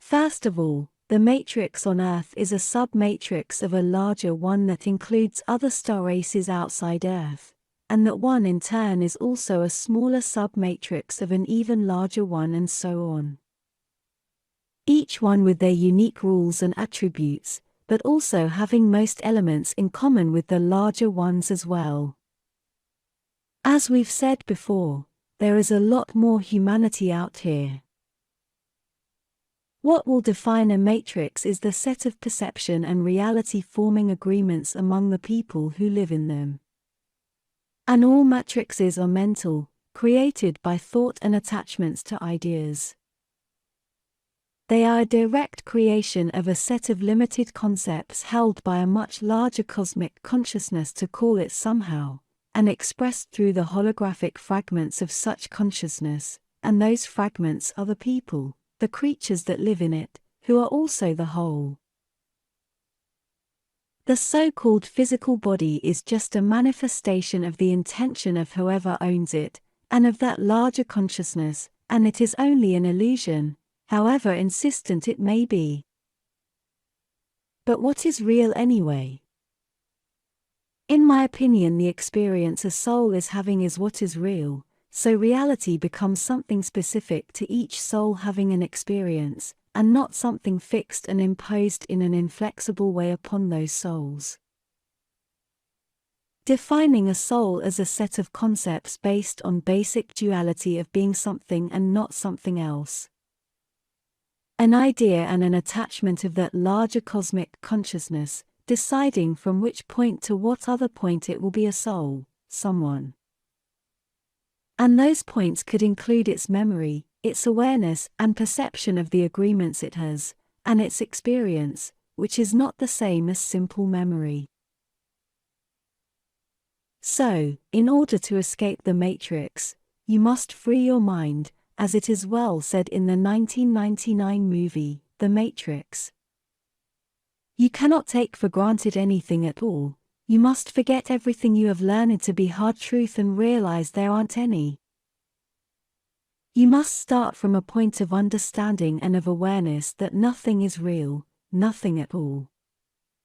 First of all, the matrix on Earth is a sub-matrix of a larger one that includes other star races outside Earth, and that one in turn is also a smaller sub-matrix of an even larger one, and so on. Each one with their unique rules and attributes, but also having most elements in common with the larger ones as well. As we've said before, there is a lot more humanity out here. What will define a matrix is the set of perception and reality-forming agreements among the people who live in them. And all matrices are mental, created by thought and attachments to ideas. They are a direct creation of a set of limited concepts held by a much larger cosmic consciousness to call it somehow, and expressed through the holographic fragments of such consciousness, and those fragments are the people, the creatures that live in it, who are also the whole. The so-called physical body is just a manifestation of the intention of whoever owns it, and of that larger consciousness, and it is only an illusion, however insistent it may be. But what is real anyway? In my opinion, the experience a soul is having is what is real. So reality becomes something specific to each soul having an experience, and not something fixed and imposed in an inflexible way upon those souls. Defining a soul as a set of concepts based on basic duality of being something and not something else. An idea and an attachment of that larger cosmic consciousness, deciding from which point to what other point it will be a soul, someone. And those points could include its memory, its awareness and perception of the agreements it has, and its experience, which is not the same as simple memory. So, in order to escape the matrix, you must free your mind, as it is well said in the 1999 movie, The Matrix. You cannot take for granted anything at all. You must forget everything you have learned to be hard truth and realize there aren't any. You must start from a point of understanding and of awareness that nothing is real, nothing at all.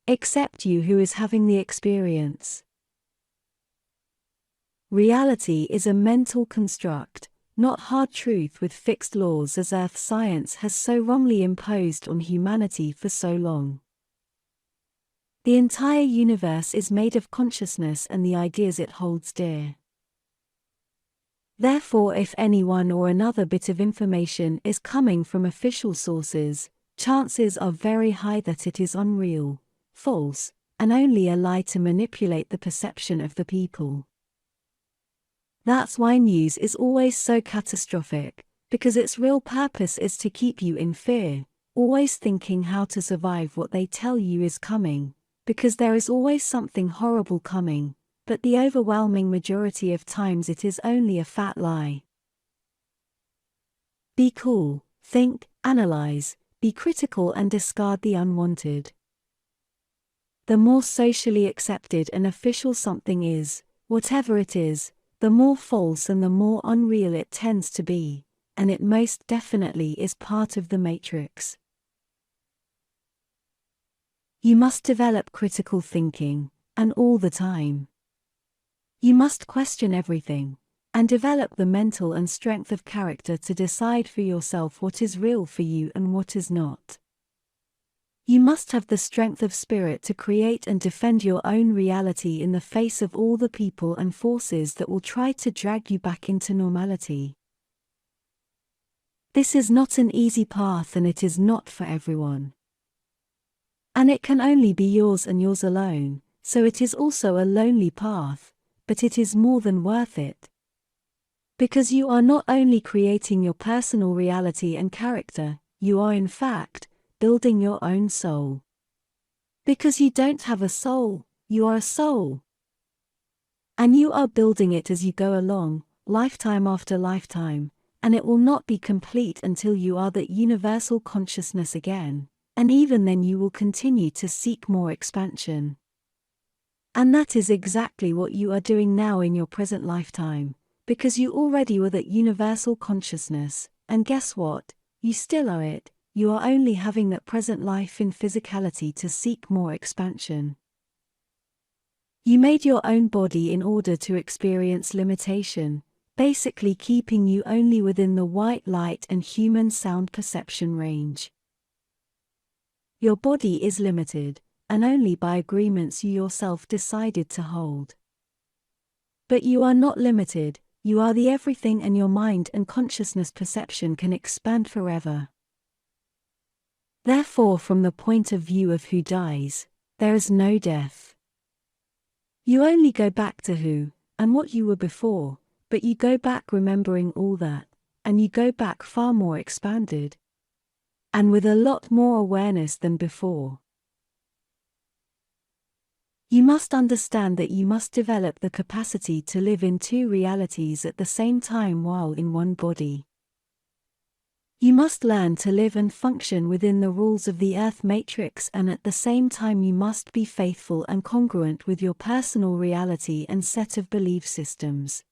Except you who is having the experience. Reality is a mental construct, not hard truth with fixed laws as earth science has so wrongly imposed on humanity for so long. The entire universe is made of consciousness and the ideas it holds dear. Therefore, if any one or another bit of information is coming from official sources, chances are very high that it is unreal, false, and only a lie to manipulate the perception of the people. That's why news is always so catastrophic, because its real purpose is to keep you in fear, always thinking how to survive what they tell you is coming. Because there is always something horrible coming, but the overwhelming majority of times it is only a fat lie. Be cool, think, analyze, be critical and discard the unwanted. The more socially accepted and official something is, whatever it is, the more false and the more unreal it tends to be, and it most definitely is part of the matrix. You must develop critical thinking, and all the time. You must question everything, and develop the mental and strength of character to decide for yourself what is real for you and what is not. You must have the strength of spirit to create and defend your own reality in the face of all the people and forces that will try to drag you back into normality. This is not an easy path, and it is not for everyone. And it can only be yours and yours alone, so it is also a lonely path, but it is more than worth it. Because you are not only creating your personal reality and character, you are in fact building your own soul. Because you don't have a soul, you are a soul. And you are building it as you go along, lifetime after lifetime, and it will not be complete until you are that universal consciousness again. And even then you will continue to seek more expansion. And that is exactly what you are doing now in your present lifetime, because you already were that universal consciousness, and guess what? You still are it, you are only having that present life in physicality to seek more expansion. You made your own body in order to experience limitation, basically keeping you only within the white light and human sound perception range. Your body is limited, and only by agreements you yourself decided to hold. But you are not limited, you are the everything, and your mind and consciousness perception can expand forever. Therefore, from the point of view of who dies, there is no death. You only go back to who and what you were before, but you go back remembering all that, and you go back far more expanded, and with a lot more awareness than before. You must understand that you must develop the capacity to live in two realities at the same time while in one body. You must learn to live and function within the rules of the Earth matrix, and at the same time you must be faithful and congruent with your personal reality and set of belief systems.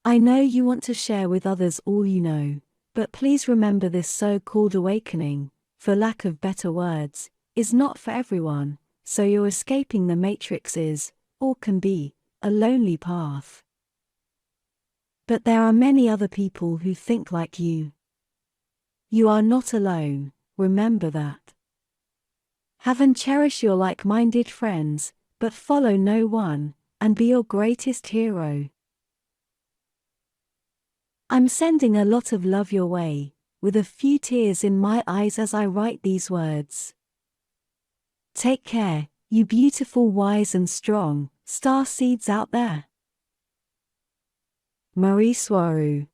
I know you want to share with others all you know, but please remember this so-called awakening, for lack of better words, is not for everyone, so your escaping the matrix is, or can be, a lonely path. But there are many other people who think like you. You are not alone, remember that. Have and cherish your like-minded friends, but follow no one, and be your greatest hero. I'm sending a lot of love your way, with a few tears in my eyes as I write these words. Take care, you beautiful, wise and strong Starseeds out there. Mari Swaruu.